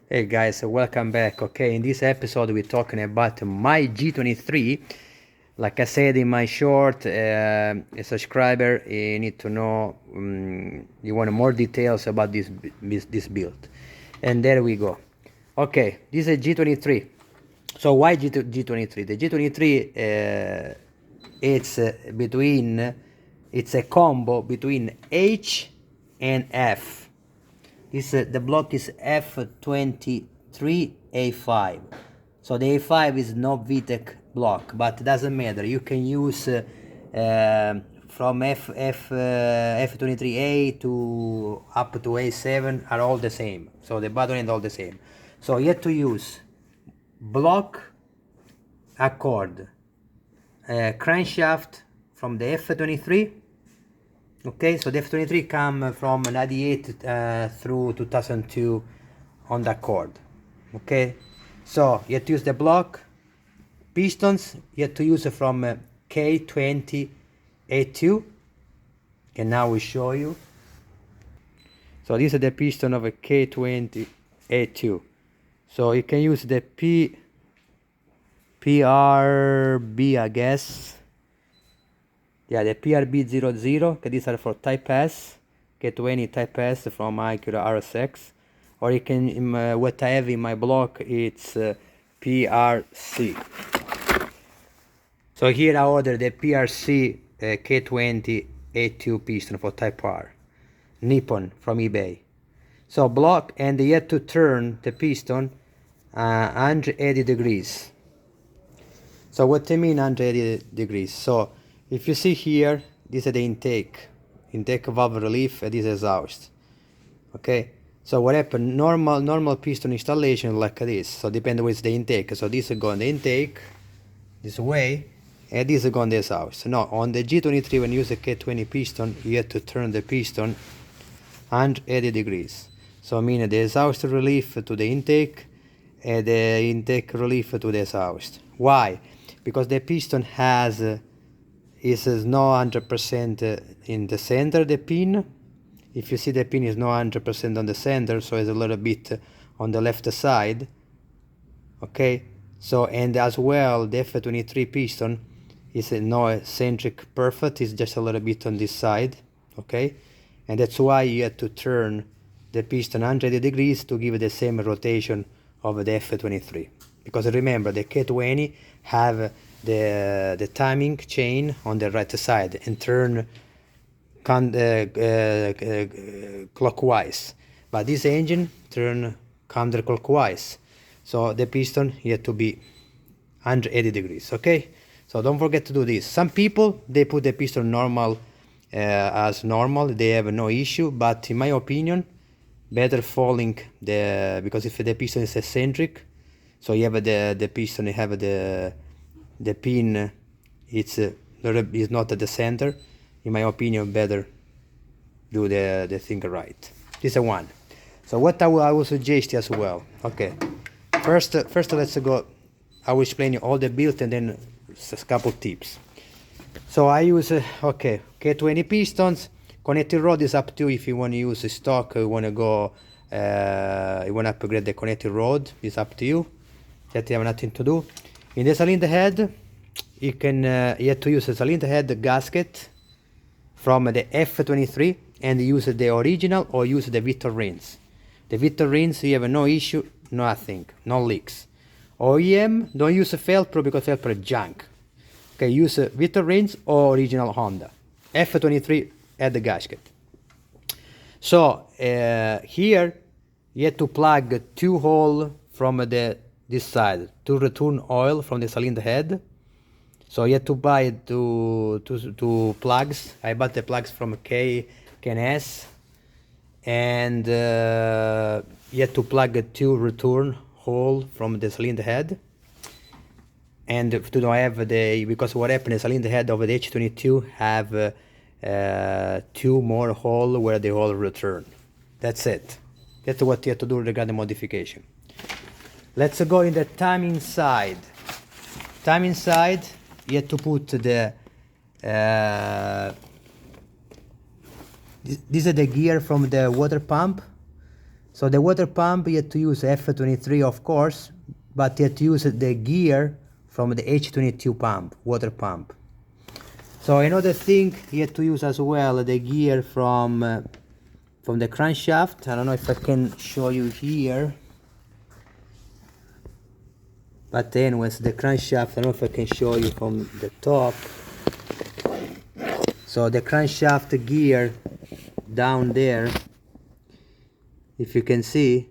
Hey guys, welcome back. Okay, in this episode we're talking about my G23. Like I said in my short, a subscriber you need to know, you want more details about this build, and there we go. Okay, this is G23. So why G23? The G23 it's a combo between H and F. The block is F23A5. So the A5 is not Vtech block, but it doesn't matter. You can use from F23A to up to A7 are all the same. So the button end all the same. So you have to use block accord crankshaft from the F23. Okay, so the F23 come from 98 through 2002 on the cord. Okay, so you have to use the block. Pistons you have to use from K20A2, and now we show you. So this is the piston of a K20A2. So you can use the PRB, I guess. Yeah, the PRB00, okay, these are for Type S, K20 Type S from Acura RSX. Or you can, what I have in my block, it's PRC. So here I ordered the PRC K20 A2 piston for Type R, Nippon from eBay. So block, and you have to turn the piston 180 degrees. So what I mean 180 degrees? So if you see here, this is the intake valve relief, and this is exhaust. Okay, so what happened? Normal piston installation like this. So depending with the intake. So this is going the intake this way, and this is going the exhaust. No, on the G23 when you use a K20 piston, you have to turn the piston 180 degrees. So I mean the exhaust relief to the intake, and the intake relief to the exhaust. Why? Because the piston has is not 100% in the center, the pin. If you see, the pin is not 100% on the center, so it's a little bit on the left side. Okay, so and as well the F23 piston is not centric perfect, it's just a little bit on this side. Okay, and that's why you have to turn the piston 180 degrees to give the same rotation of the F23. Because remember, the K20 have the timing chain on the right side and turn clockwise, but this engine turn counterclockwise. So the piston here to be 180 degrees. Okay, so don't forget to do this. Some people, they put the piston normal as normal, they have no issue, but in my opinion, better falling because if the piston is eccentric, so you have the piston, you have the pin, it's not at the center. In my opinion, better do the thing right. This is one. So what I will suggest as well. Okay, first let's go. I will explain you all the build and then a couple tips. So I use okay, K20 pistons. Connecting rod is up to you. If you want to use a stock, you want to go, you want to upgrade the connecting rod, it's up to you. That you have nothing to do. In the cylinder head, you have to use a cylinder head gasket from the F23 and use the original or use the Victor rings. The Victor rings, you have no issue, nothing, no leaks. OEM, don't use a Felpro because Felpro is junk. Okay, use Victor rings or original Honda. F23 at the gasket. So here you have to plug two holes from this side to return oil from the cylinder head. So you have to buy two plugs. I bought the plugs from K&S, and you have to plug two return hole from the cylinder head. And to don't have because what happened, the cylinder head of the H22 have two more holes where the hole return. That's it. That's what you have to do regarding modification. Let's go in the timing side. Timing side, you have to put the this is the gear from the water pump. So the water pump, you have to use F23 of course, but you have to use the gear from the H22 pump, water pump. So another thing, you have to use as well the gear from the crankshaft. I don't know if I can show you here. But anyways, the crankshaft, I don't know if I can show you from the top. So the crankshaft gear down there, if you can see,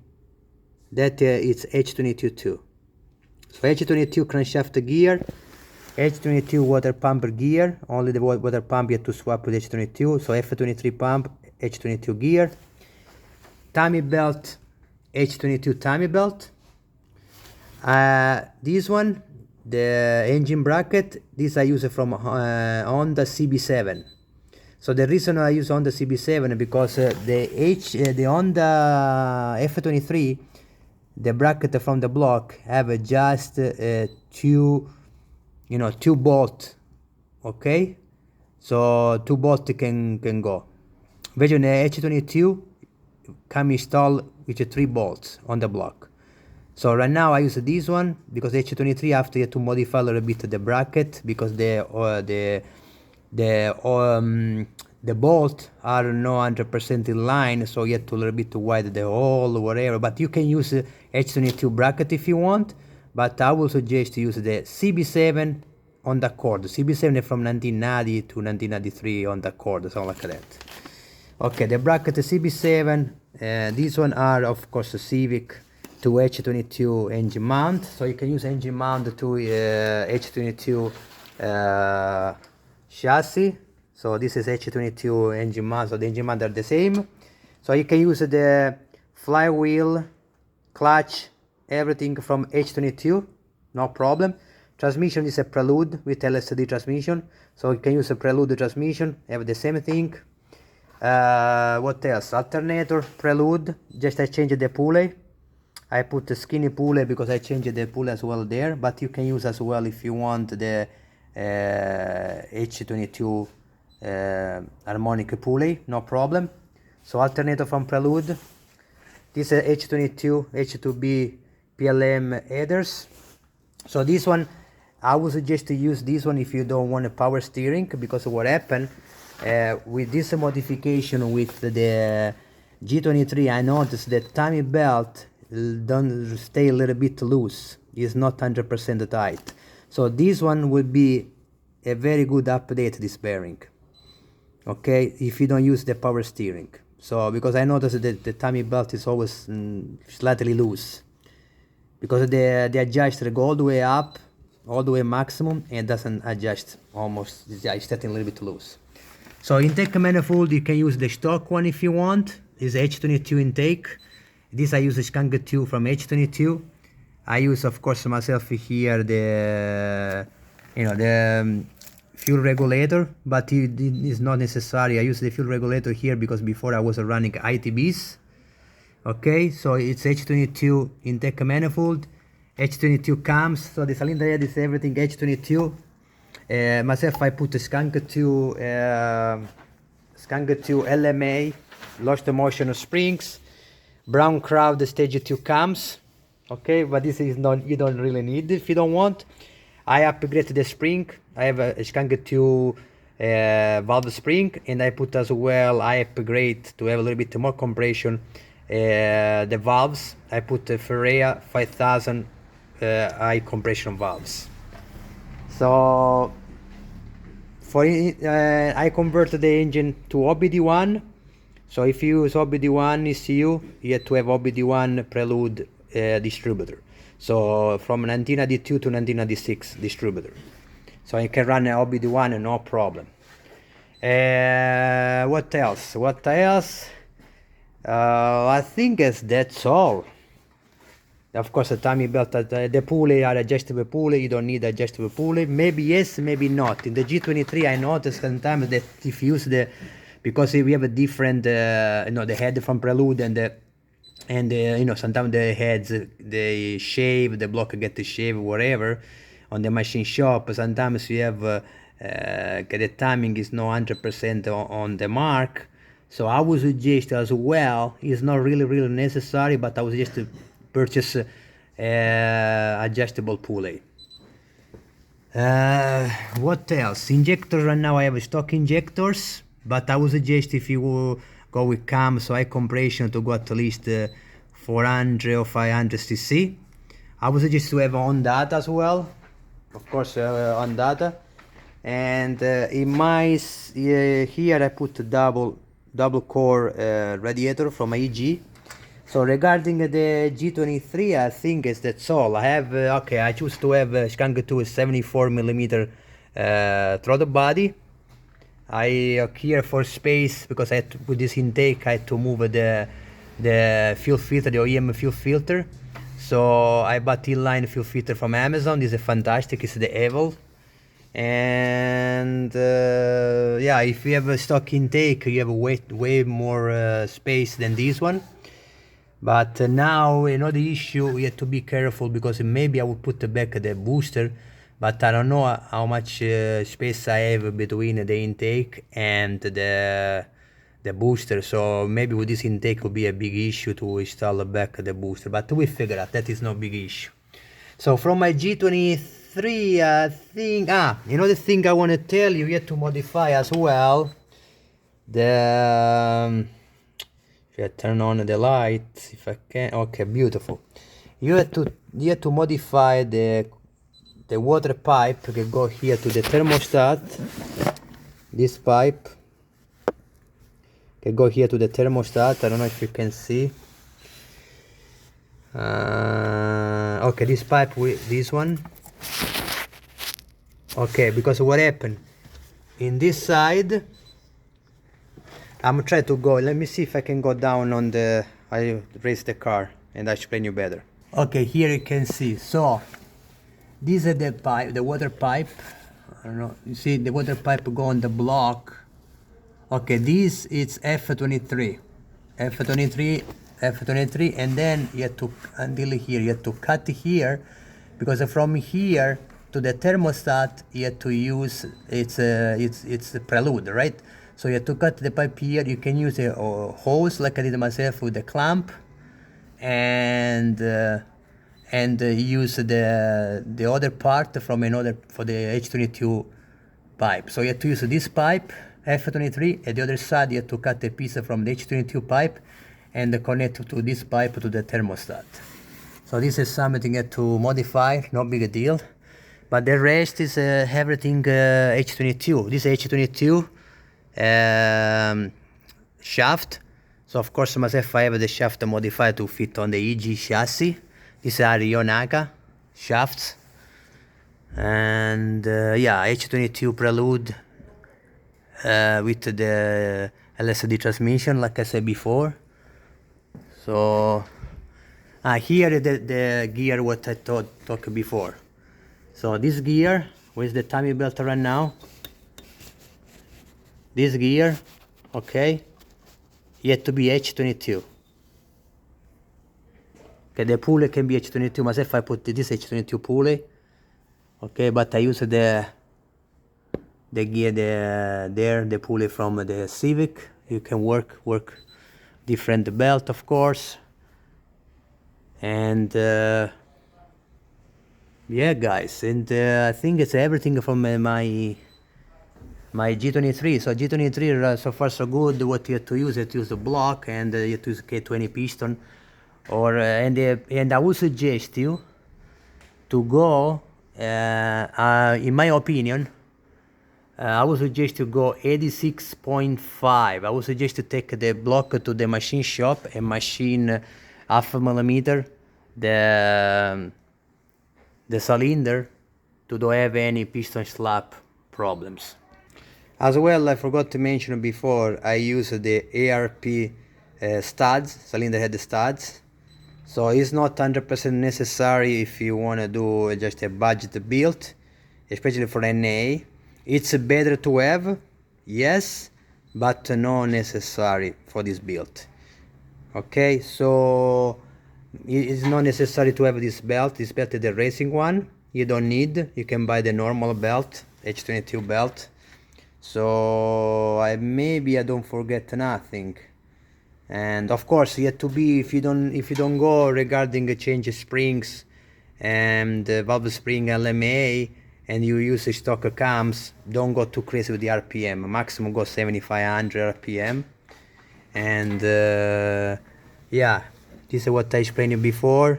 that it's H22 too. So H22 crankshaft gear, H22 water pump gear, only the water pump you have to swap with H22, so F23 pump, H22 gear, timing belt, H22 timing belt. This one, the engine bracket, this I use from Honda CB7. So the reason I use Honda CB7 because the Honda F23, the bracket from the block have just two bolt, okay? So 2 bolt can go. Invece the H22 come installed with 3 bolts on the block. So right now I use this one because H23 after you have to modify a little bit the bracket because the bolt are not 100% in line, so you have to a little bit widen the hole or whatever. But you can use H22 bracket if you want, but I will suggest to use the CB7 on the cord. CB7 is from 1990 to 1993 on the cord, something like that. Okay, the bracket CB7, these one are of course a Civic to H22 engine mount, so you can use engine mount to H22 chassis. So this is H22 engine mount, so the engine mount are the same. So you can use the flywheel, clutch, everything from H22, no problem. Transmission is a Prelude with LSD transmission, so you can use a Prelude transmission, have the same thing. What else? Alternator, Prelude, just I changed the pulley. I put the skinny pulley because I changed the pulley as well there, but you can use as well if you want the H22 harmonic pulley, no problem. So alternator from Prelude. This is H22, H2B PLM headers. So this one, I would suggest to use this one if you don't want a power steering, because what happened with this modification with the G23, I noticed that timing belt don't stay a little bit loose. It's not 100% tight. So this one would be a very good update, this bearing. Okay, if you don't use the power steering. So because I noticed that the timing belt is always slightly loose. Because the adjuster go all the way up, all the way maximum, and doesn't adjust almost, it's getting a little bit loose. So intake manifold, you can use the stock one if you want. This H22 intake. This I use the Skunk 2 from H22. I use of course myself here the fuel regulator, but it is not necessary. I use the fuel regulator here because before I was running ITBs. Okay, so it's H22 intake manifold, H22 cams, so the cylinder head is everything H22. Myself I put the Skunk 2 LMA, lost motion springs, brown crowd stage 2 cams. Okay, but this is not, you don't really need if you don't want. I upgraded the spring. I have a Skunk 2 valve spring, and I put as well, I upgrade to have a little bit more compression the valves. I put the Ferrea 5000 high compression valves. So for I converted the engine to OBD1. So if you use OBD1 ECU, you have to have OBD1 Prelude distributor. So from 1992 to 1996 distributor. So you can run an OBD1 no problem. What else? What else? I think that's all. Of course, the timing belt, the pulley are adjustable pulley. You don't need adjustable pulley. Maybe yes, maybe not. In the G23, I noticed sometimes that if you use because we have a different, the head from Prelude and sometimes the heads they shave, the block get to shave, whatever, on the machine shop. Sometimes you have the timing is not 100% on the mark. So I would suggest as well, it's not really necessary, but I would suggest to purchase adjustable pulley. What else? Injectors, right now I have stock injectors, but I would suggest if you go with cam, so high compression, to go at least 400 or 500 cc. I would suggest to have on data as well, of course, on data. And in my here I put a double core radiator from EG. So regarding the G23, I think that's all. I have okay, I choose to have Skunk 2 74mm throttle body. I here for space, because I had to, with this intake I had to move the fuel filter, the OEM fuel filter. So I bought inline fuel filter from Amazon. This is fantastic. It's the Evil. And yeah, if you have a stock intake, you have way more space than this one. But now another issue, we have to be careful, because maybe I will put back the booster, but I don't know how much space I have between the intake and the booster. So maybe with this intake will be a big issue to install back the booster, but we figure out that is no big issue. So from my G23, I think another thing I want to tell you, you have to modify as well the if I turn on the light, if I can. Okay, beautiful. You have to modify the water pipe that go here to the thermostat. This pipe can go here to the thermostat. I don't know if you can see. Okay, this pipe with this one. Okay, because what happened in this side, I'm trying to go, let me see if I can go down on the, I raise the car and I explain you better. Okay, here you can see, so this is the pipe, the water pipe. I don't know, you see the water pipe go on the block. Okay, this is F23, and then you have to, until here, you have to cut here, because from here to the thermostat, you have to use, it's the prelude, right? So you have to cut the pipe here. You can use a hose like I did myself with the clamp, and use the other part from another for the H22 pipe. So you have to use this pipe F23, and the other side you have to cut a piece from the H22 pipe and connect to this pipe to the thermostat. So this is something you have to modify, no big deal. But the rest is everything H22. This H22 shaft. So of course myself I have the shaft modified to fit on the EG chassis. These are Yonaka shafts. And yeah, H22 Prelude with the LSD transmission, like I said before. So here the gear what I talked before. So this gear with the timing belt right now. This gear, okay, yet to be H22. Okay, the pulley can be H22. Myself I put this H22 pulley. Okay, but I use the gear the pulley from the Civic. You can work different belt, of course. And yeah, guys, and I think it's everything from my G23. So G23 so far so good. What you have to use, the block, and you have to use K20 piston, or and I would suggest you to go. In my opinion, I would suggest to go 86.5. I would suggest to take the block to the machine shop and machine 0.5 millimeter the cylinder to don't have any piston slap problems. As well, I forgot to mention before, I use the ARP studs, cylinder head studs. So it's not 100% necessary if you want to do just a budget build, especially for NA. It's better to have, yes, but not necessary for this build. Okay, so it's not necessary to have this belt. This belt is the racing one. You don't need, you can buy the normal belt, H22 belt. So maybe I don't forget nothing. And of course you have to be, if you don't go regarding the change springs and valve spring LMA, and you use the stock cams, don't go too crazy with the RPM. Maximum go 7500 RPM. And yeah, this is what I explained you before.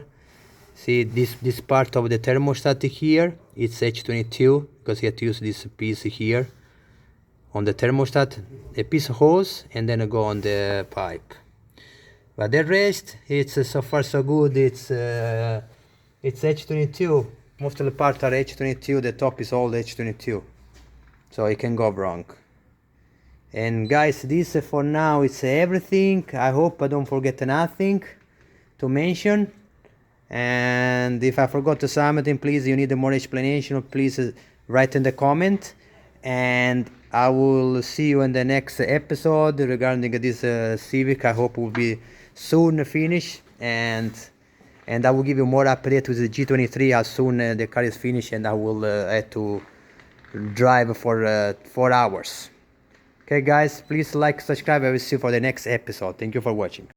See this part of the thermostat here, it's H22, because you have to use this piece here on the thermostat, a piece of hose, and then go on the pipe. But the rest, it's so far so good. It's H22. Most of the parts are H22. The top is all H22, so it can go wrong. And guys, this for now it's everything. I hope I don't forget nothing to mention. And if I forgot something, please, you need more explanation, please write in the comment. And I will see you in the next episode regarding this Civic. I hope will be soon finished, and I will give you more update with the G23 as soon as the car is finished, and I will have to drive for 4 hours. Okay guys, please like, subscribe. I will see you for the next episode. Thank you for watching.